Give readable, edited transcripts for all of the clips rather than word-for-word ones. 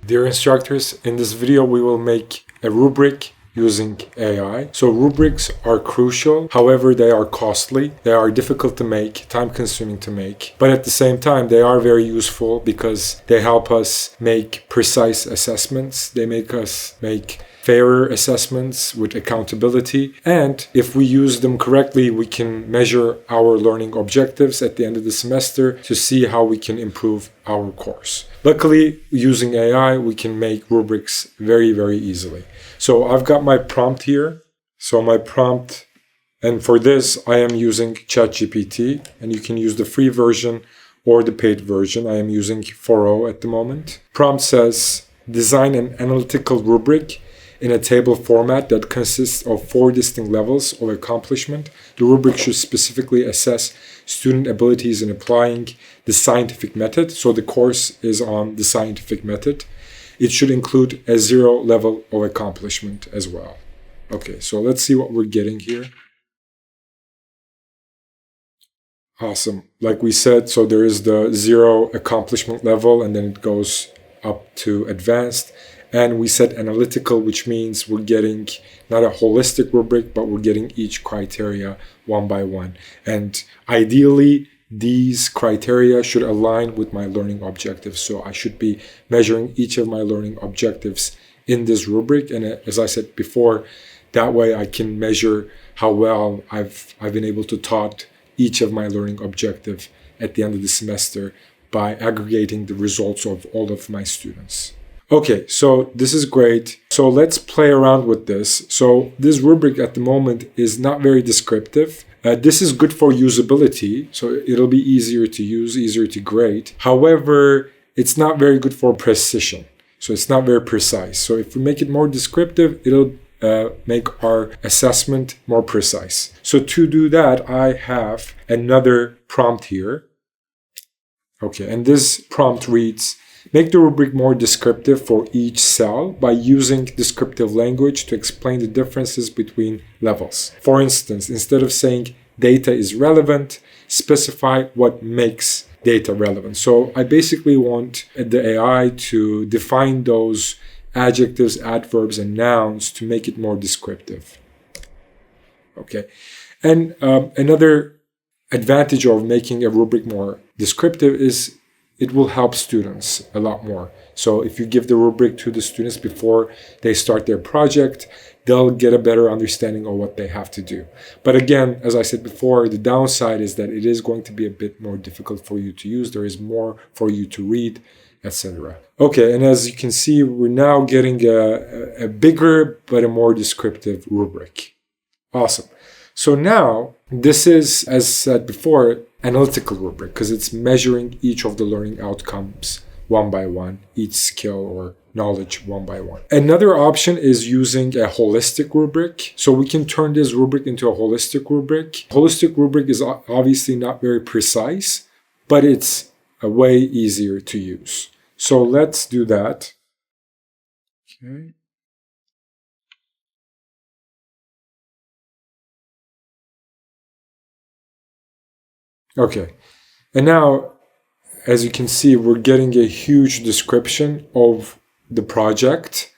Dear instructors, in this video we will make a rubric using AI. So rubrics are crucial, however they are costly, they are difficult to make, time consuming to make, but at the same time they are very useful because they help us make precise assessments, they make us make fairer assessments with accountability, and if we use them correctly we can measure our learning objectives at the end of the semester to see how we can improve our course. Luckily, using AI we can make rubrics very easily. So I've got my prompt here. So my prompt, and for this I am using ChatGPT, and you can use the free version or the paid version. I am using 4.0 at the moment. Prompt says, design an analytical rubric in a table format that consists of 4 distinct levels of accomplishment. The rubric should specifically assess student abilities in applying the scientific method. So the course is on the scientific method. It should include a 0 level of accomplishment as well. Okay, so let's see what we're getting here. Awesome. Like we said, so there is the 0 accomplishment level, and then it goes up to advanced. And we set analytical, which means we're getting not a holistic rubric, but we're getting each criteria one by one. And ideally, these criteria should align with my learning objectives. So I should be measuring each of my learning objectives in this rubric. And as I said before, that way I can measure how well I've been able to taught each of my learning objective at the end of the semester by aggregating the results of all of my students. Okay, so this is great. So let's play around with this. So this rubric at the moment is not very descriptive. This is good for usability, so it'll be easier to use, easier to grade. However, it's not very good for precision. So it's not very precise. So if we make it more descriptive, it'll make our assessment more precise. So to do that, I have another prompt here. Okay, and this prompt reads, make the rubric more descriptive for each cell by using descriptive language to explain the differences between levels. For instance, instead of saying data is relevant, specify what makes data relevant. So I basically want the AI to define those adjectives, adverbs, and nouns to make it more descriptive. Okay, and another advantage of making a rubric more descriptive is it will help students a lot more. So if you give the rubric to the students before they start their project, they'll get a better understanding of what they have to do. But again, as I said before, the downside is that it is going to be a bit more difficult for you to use. There is more for you to read, etc. Okay, and as you can see, we're now getting a bigger but a more descriptive rubric. Awesome. So now, this is, as said before, analytical rubric because it's measuring each of the learning outcomes one by one, each skill or knowledge one by one. Another option is using a holistic rubric. So we can turn this rubric into a holistic rubric. Holistic rubric is obviously not very precise, but it's a way easier to use. So let's do that. Okay. Okay, and now, as you can see, we're getting a huge description of the project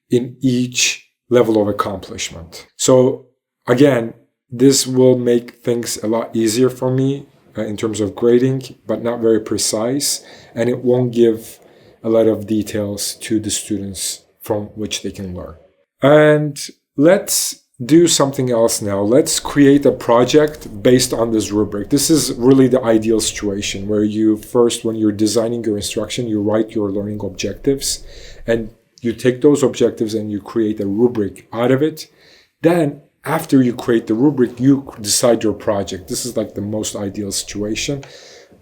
in each level of accomplishment. So again, this will make things a lot easier for me in terms of grading, but not very precise, and it won't give a lot of details to the students from which they can learn. And let's do something else now. Let's create a project based on this rubric. This is really the ideal situation where you first, when you're designing your instruction, you write your learning objectives and you take those objectives and you create a rubric out of it. Then after you create the rubric, you decide your project. This is like the most ideal situation.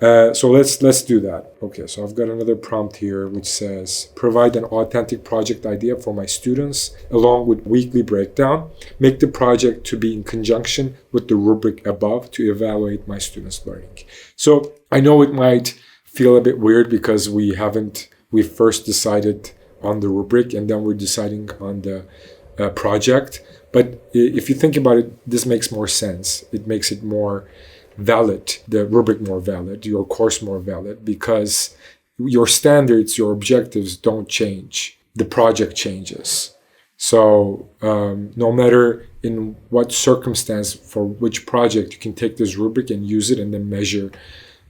So let's do that. Okay, so I've got another prompt here which says, provide an authentic project idea for my students along with weekly breakdown. Make the project to be in conjunction with the rubric above to evaluate my students' learning. So I know it might feel a bit weird because we first decided on the rubric and then we're deciding on the project. But if you think about it, this makes more sense. It makes it more valid, the rubric more valid, your course more valid, because your standards, your objectives don't change. The project changes. So no matter in what circumstance for which project, you can take this rubric and use it and then measure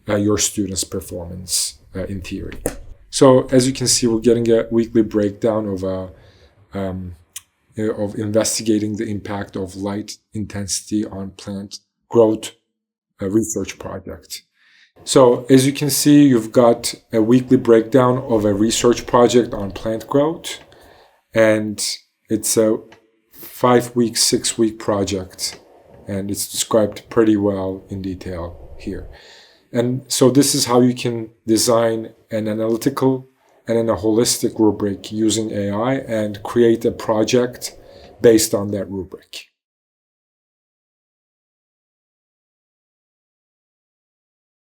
your students' performance in theory. So as you can see, we're getting a weekly breakdown of investigating the impact of light intensity on plant growth research project. So as you can see, you've got a weekly breakdown of a research project on plant growth, and it's a 5-week, 6-week project, and it's described pretty well in detail here. And so this is how you can design an analytical and a holistic rubric using AI and create a project based on that rubric.